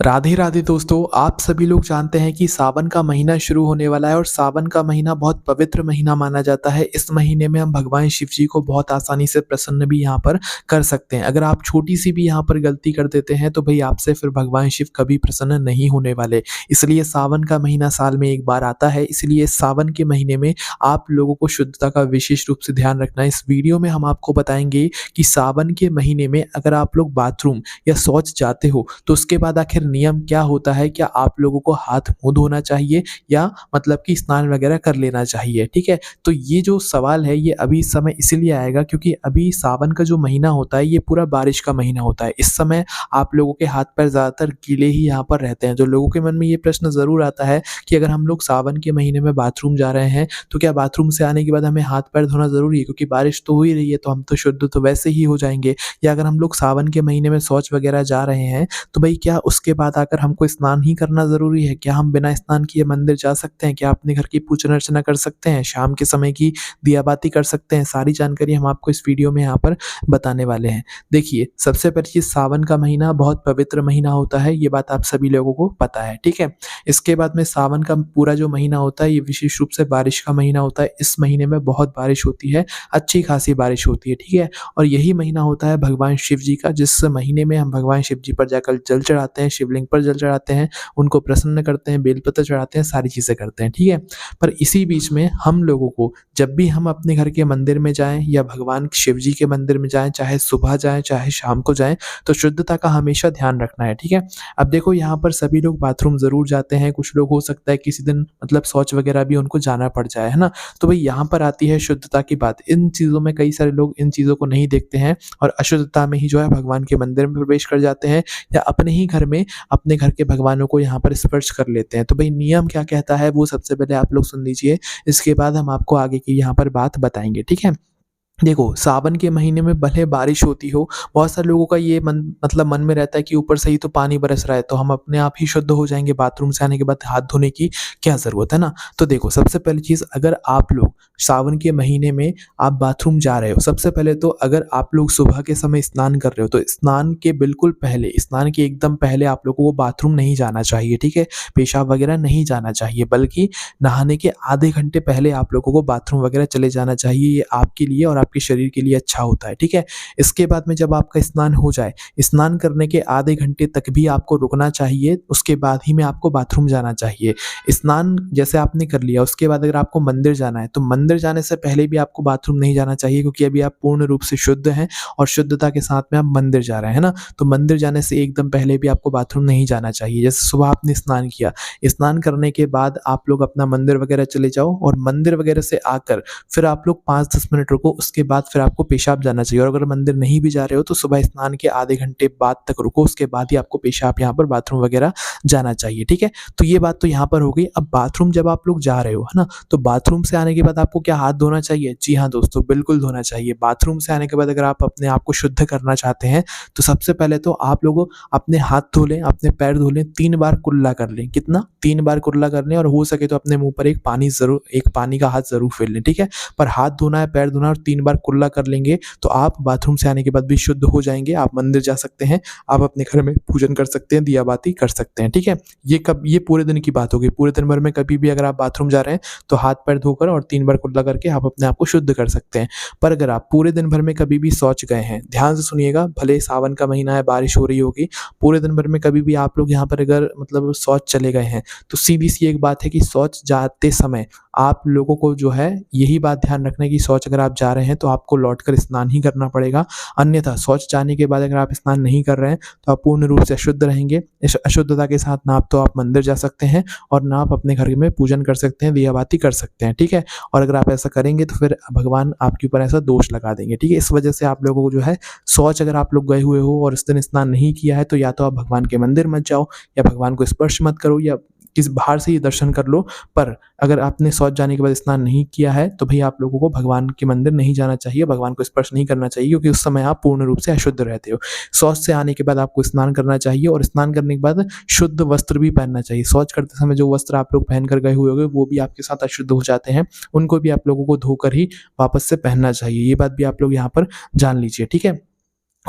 राधे राधे दोस्तों, आप सभी लोग जानते हैं कि सावन का महीना शुरू होने वाला है और सावन का महीना बहुत पवित्र महीना माना जाता है। इस महीने में हम भगवान शिव जी को बहुत आसानी से प्रसन्न भी यहाँ पर कर सकते हैं। अगर आप छोटी-सी भी यहाँ पर गलती कर देते हैं तो भई आपसे फिर भगवान शिव कभी प्रसन्न नहीं होने वाले। इसलिए सावन का महीना साल में एक बार आता है, इसलिए सावन के महीने में आप लोगों को शुद्धता का विशेष रूप से ध्यान रखना है। इस वीडियो में हम आपको बताएँगे कि सावन के महीने में अगर आप लोग बाथरूम या शौच जाते हो तो उसके बाद आखिर नियम क्या होता है? क्या आप लोगों को हाथ-मुँह धोना चाहिए या मतलब कि स्नान वगैरह कर लेना चाहिए, ठीक है? तो ये जो सवाल है ये अभी इस समय इसीलिए आएगा क्योंकि अभी सावन का जो महीना होता है ये पूरा बारिश का महीना होता है। इस समय आप लोगों के हाथ-पैर ज़्यादातर गीले ही यहाँ पर रहते हैं। तो लोगों के मन में ये प्रश्न ज़रूर आता है कि अगर हम लोग सावन के महीने में बाथरूम जा रहे हैं, तो क्या बाथरूम से आने के बाद हमें हाथ-पैर धोना ज़रूरी है? क्योंकि बारिश तो हो ही रही है, तो हम तो शुद्ध तो वैसे ही हो जाएँगे। या अगर हम लोग सावन के महीने में शौच वगैरह जा रहे हैं, तो भई क्या उसके बाद आकर हमको स्नान ही करना ज़रूरी है? क्या हम बिना स्नान किए मंदिर जा सकते हैं? क्या अपने घर की पूजन अर्चना कर सकते हैं? शाम के समय की दिया-बाती कर सकते हैं? सारी जानकारी हम आपको इस वीडियो में यहाँ पर बताने वाले हैं। देखिए, सबसे पहली चीज़ सावन का महीना बहुत पवित्र महीना होता है, ये बात आप सभी लोगों को पता है, ठीक है? इसके बाद में सावन का पूरा जो महीना होता है, ये विशेष रूप से बारिश का महीना होता है। इस महीने में बहुत बारिश होती है, अच्छी खासी बारिश होती है, ठीक है? और यही महीना होता है भगवान शिव जी का, जिस महीने में हम भगवान शिव जी पर जाकर जल चढ़ाते हैं, शिवलिंग पर जल चढ़ाते हैं, उनको प्रसन्न करते हैं, बेलपत्र चढ़ाते हैं, सारी चीज़ें करते हैं, ठीक है? पर इसी बीच में हम लोगों को जब भी हम अपने घर के मंदिर में जाएँ या भगवान शिव जी के मंदिर में जाएँ, चाहे सुबह जाएँ, चाहे शाम को जाएँ, तो शुद्धता का हमेशा ध्यान रखना है, ठीक है? अब देखो यहाँ पर सभी लोग बाथरूम ज़रूर जाते हैं, कुछ लोग हो सकता है किसी दिन मतलब शौच वगैरह भी उनको जाना पड़ जाए, है ना? तो भई यहाँ पर आती है शुद्धता की बात। इन चीज़ों में कई सारे लोग इन चीज़ों को नहीं देखते हैं और अशुद्धता में ही जो है भगवान के मंदिर में प्रवेश कर जाते हैं या अपने ही घर में अपने घर के भगवानों को यहाँ पर स्पर्श कर लेते हैं। तो भई नियम क्या कहता है वो सबसे पहले आप लोग सुन लीजिए, इसके बाद हम आपको आगे की यहाँ पर बात बताएँगे, ठीक है? देखो, सावन के महीने में भले बारिश होती हो, बहुत सारे लोगों का ये मन में रहता है कि ऊपर से ही तो पानी बरस रहा है, तो हम अपने आप ही शुद्ध हो जाएँगे, बाथरूम से आने के बाद हाथ धोने की क्या ज़रूरत है ना? तो देखो, सबसे पहली चीज़ अगर आप लोग सावन के महीने में आप बाथरूम जा रहे हो, सबसे पहले तो अगर आप लोग सुबह के समय स्नान कर रहे हो, तो स्नान के बिल्कुल पहले, स्नान के एकदम पहले आप लोगों को बाथरूम नहीं जाना चाहिए, ठीक है? पेशाब वगैरह नहीं जाना चाहिए, बल्कि नहाने के आधे घंटे पहले आप लोगों को बाथरूम वगैरह चले जाना चाहिए। ये आपके लिए और आपके शरीर के लिए अच्छा होता है, ठीक है? इसके बाद में जब आपका स्नान हो जाए, स्नान करने के आधे घंटे तक भी आपको रुकना चाहिए, उसके बाद ही में आपको बाथरूम जाना चाहिए। स्नान जैसे आपने कर लिया, उसके बाद अगर आपको मंदिर जाना है, तो मंदिर जाने से पहले भी आपको बाथरूम नहीं जाना चाहिए क्योंकि अभी आप पूर्ण रूप से शुद्ध हैं और शुद्धता के साथ में आप मंदिर जा रहे हैं, है ना? तो मंदिर जाने से एकदम पहले भी आपको बाथरूम नहीं जाना चाहिए। जैसे सुबह आपने स्नान किया, स्नान करने के बाद आप लोग अपना मंदिर वगैरह चले जाओ और मंदिर वगैरह से आकर फिर आप लोग 5-10 मिनट रुको, उसके बाद फिर आपको पेशाब जाना चाहिए और अगर मंदिर नहीं भी जा रहे हो तो सुबह स्नान के आधे घंटे बाद तक रुको, उसके बाद ही आपको पेशाब यहाँ पर बाथरूम वगैरह जाना चाहिए, ठीक है? तो ये बात तो यहाँ पर हो गई। अब बाथरूम जब आप लोग जा रहे हो, है ना? तो बाथरूम से आने के बाद आपको क्या हाथ धोना चाहिए? जी हाँ दोस्तों, बिल्कुल धोना चाहिए। बाथरूम से आने के बाद अगर आप अपने आप को शुद्ध करना चाहते हैं, तो सबसे पहले तो आप लोग अपने हाथ धो लें, अपने पैर धो लें, 3 बार कुल्ला कर लें। कितना? 3 बार कुल्ला कर लें और हो सके तो अपने मुँह पर एक पानी का हाथ ज़रूर फेर लें, ठीक है? पर हाथ धोना है, पैर धोना है और 3 बार कुल्ला कर लेंगे, तो आप बाथरूम से आने के बाद भी शुद्ध हो जाएँगे। आप मंदिर जा सकते हैं, आप अपने घर में पूजन कर सकते हैं, दिया-बाती कर सकते हैं, ठीक है? ये पूरे दिन की बात हो गई। पूरे दिन भर में कभी भी अगर आप बाथरूम जा रहे हैं, तो हाथ-पैर धोकर और 3 बार कुल्ला करके आप अपने आप को शुद्ध कर सकते हैं। पर अगर आप पूरे दिन भर में कभी भी शौच गए हैं, ध्यान से सुनिएगा, भले सावन का महीना है, बारिश हो रही होगी, पूरे दिन भर में कभी भी आप लोग यहाँ पर अगर मतलब शौच चले गए हैं, तो सीधी-सी एक बात है कि शौच जाते समय आप लोगों को जो है यही बात ध्यान रखना है कि शौच अगर आप जा रहे हैं, तो आपको लौटकर स्नान ही करना पड़ेगा। अन्यथा शौच जाने के बाद अगर आप स्नान नहीं कर रहे हैं, तो आप पूर्ण रूप से अशुद्ध रहेंगे। इस अशुद्धता के साथ ना तो आप मंदिर जा सकते हैं और ना आप अपने घर में पूजन कर सकते हैं, दिया-बाती कर सकते हैं, ठीक है? और अगर आप ऐसा करेंगे तो फिर भगवान आपके ऊपर ऐसा दोष लगा देंगे, ठीक है? इस वजह से आप लोगों को जो है शौच अगर आप लोग गए हुए हो और इस दिन स्नान नहीं किया है, तो या तो आप भगवान के मंदिर मत जाओ या भगवान को स्पर्श मत करो या किसी बाहर से ही दर्शन कर लो। पर अगर आपने शौच जाने के बाद स्नान नहीं किया है, तो भई आप लोगों को भगवान के मंदिर नहीं जाना चाहिए, भगवान को स्पर्श नहीं करना चाहिए क्योंकि उस समय आप पूर्ण रूप से अशुद्ध रहते हो। शौच से आने के बाद आपको स्नान करना चाहिए और स्नान करने के बाद शुद्ध वस्त्र भी पहनना चाहिए। शौच करते समय जो वस्त्र आप लोग पहन कर गए हुए होंगे, वो भी आपके साथ अशुद्ध हो जाते हैं, उनको भी आप लोगों को धोकर ही वापस से पहनना चाहिए। ये बात भी आप लोग यहाँ पर जान लीजिए, ठीक है?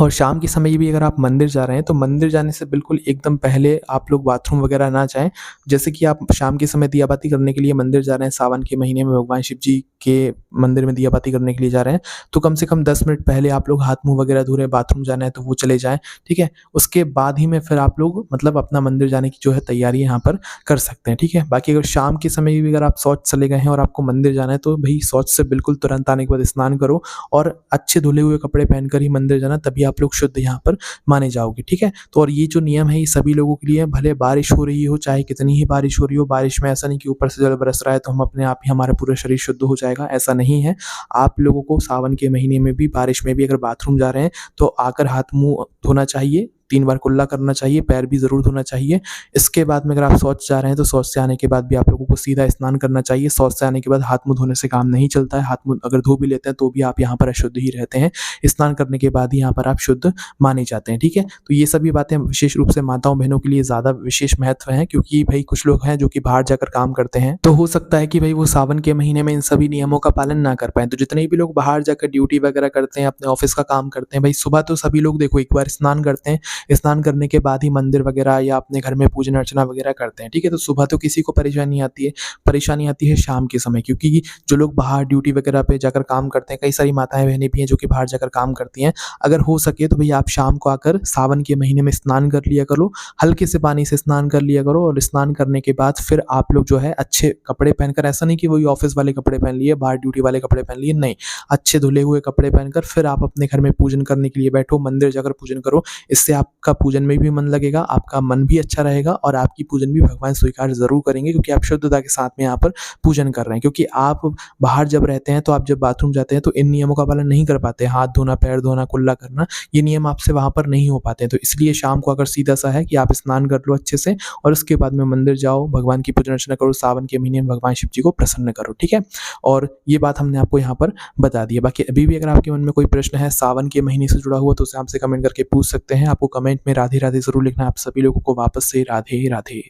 और शाम के समय भी अगर आप मंदिर जा रहे हैं, तो मंदिर जाने से बिल्कुल एकदम पहले आप लोग बाथरूम वगैरह ना जाएँ। जैसे कि आप शाम के समय दिया बाती करने के लिए मंदिर जा रहे हैं, सावन के महीने में भगवान शिव जी के मंदिर में दिया बाती करने के लिए जा रहे हैं, तो कम से कम 10 मिनट पहले आप लोग हाथ-मुँह वगैरह धो रहे हैं, बाथरूम जाना है तो वो चले जाएँ, ठीक है? उसके बाद ही में फिर आप लोग मतलब अपना मंदिर जाने की जो है तैयारी यहाँ पर कर सकते हैं, ठीक है? बाकी अगर शाम के समय भी अगर आप शौच चले गए हैं और आपको मंदिर जाना है, तो भई शौच से बिल्कुल तुरंत आने के बाद स्नान करो और अच्छे धुले हुए कपड़े पहनकर ही मंदिर जाना, तभी आप लोग शुद्ध यहाँ पर माने जाओगे, ठीक है? तो और ये जो नियम है ये सभी लोगों के लिए है, भले बारिश हो रही हो, चाहे कितनी ही बारिश हो रही हो, बारिश में ऐसा नहीं कि ऊपर से जल बरस रहा है तो हम अपने आप ही हमारा पूरा शरीर शुद्ध हो जाएगा, ऐसा नहीं है। आप लोगों को सावन के महीने में भी, बारिश में भी अगर बाथरूम जा रहे हैं, तो आकर हाथ-मुँह धोना चाहिए, 3 बार कुल्ला करना चाहिए, पैर भी ज़रूर धोना चाहिए। इसके बाद में अगर आप शौच जा रहे हैं, तो शौच से आने के बाद भी आप लोगों को सीधा स्नान करना चाहिए। शौच से आने के बाद हाथ-मुँह धोने से काम नहीं चलता है, हाथ-मुँह अगर धो भी लेते हैं, तो भी आप यहाँ पर अशुद्ध ही रहते हैं। स्नान करने के बाद ही यहाँ पर आप शुद्ध माने जाते हैं, ठीक है? तो ये सभी बातें विशेष रूप से माताओं-बहनों के लिए ज़्यादा विशेष महत्व हैं, क्योंकि भई कुछ लोग हैं जो कि बाहर जाकर काम करते हैं, तो हो सकता है कि भई वो सावन के महीने में इन सभी नियमों का पालन ना कर पाएँ। तो जितने भी लोग बाहर जाकर ड्यूटी वगैरह करते हैं, अपने ऑफ़िस का काम करते हैं, भई सुबह तो सभी लोग देखो एक बार स्नान करते हैं, स्नान करने के बाद ही मंदिर वगैरह या अपने घर में पूजन अर्चना वगैरह करते हैं, ठीक है? तो सुबह तो किसी को परेशानी आती है, परेशानी आती है शाम के समय, क्योंकि जो लोग बाहर ड्यूटी वगैरह पे जाकर काम करते हैं, कई सारी माताएँ-बहनें भी हैं जो कि बाहर जाकर काम करती हैं। अगर हो सके तो भैया आप शाम को आकर सावन के महीने में स्नान कर लिया करो, हल्के से पानी से स्नान कर लिया करो और स्नान करने के बाद फिर आप लोग जो है अच्छे कपड़े पहनकर, ऐसा नहीं कि वही ऑफ़िस वाले कपड़े पहन लिए, बाहर ड्यूटी वाले कपड़े पहन लिए, नहीं। अच्छे धुले हुए कपड़े पहनकर फिर आप अपने घर में पूजन करने के लिए बैठो, मंदिर जाकर पूजन करो। इससे आपका पूजन में भी मन लगेगा, आपका मन भी अच्छा रहेगा और आपकी पूजन भी भगवान स्वीकार ज़रूर करेंगे, क्योंकि आप शुद्धता के साथ में यहाँ पर पूजन कर रहे हैं। क्योंकि आप बाहर जब रहते हैं, तो आप जब बाथरूम जाते हैं, तो इन नियमों का पालन नहीं कर पाते। हाथ धोना, पैर धोना, कुल्ला करना, ये नियम आपसे वहाँ पर नहीं हो पाते हैं। तो इसलिए शाम को अगर सीधा-सा है कि आप स्नान कर लो अच्छे से और उसके बाद में मंदिर जाओ, भगवान की पूजन अर्चना करो, सावन के महीने में भगवान शिव जी को प्रसन्न करो, ठीक है? और ये बात हमने आपको यहाँ पर बता दी है। बाकी अभी भी अगर आपके मन में कोई प्रश्न है सावन के महीने से जुड़ा हुआ, तो उसे हमसे कमेंट करके पूछ सकते हैं। आपको कमेंट में राधे-राधे ज़रूर लिखना है। आप सभी लोगों को वापस से राधे, राधे।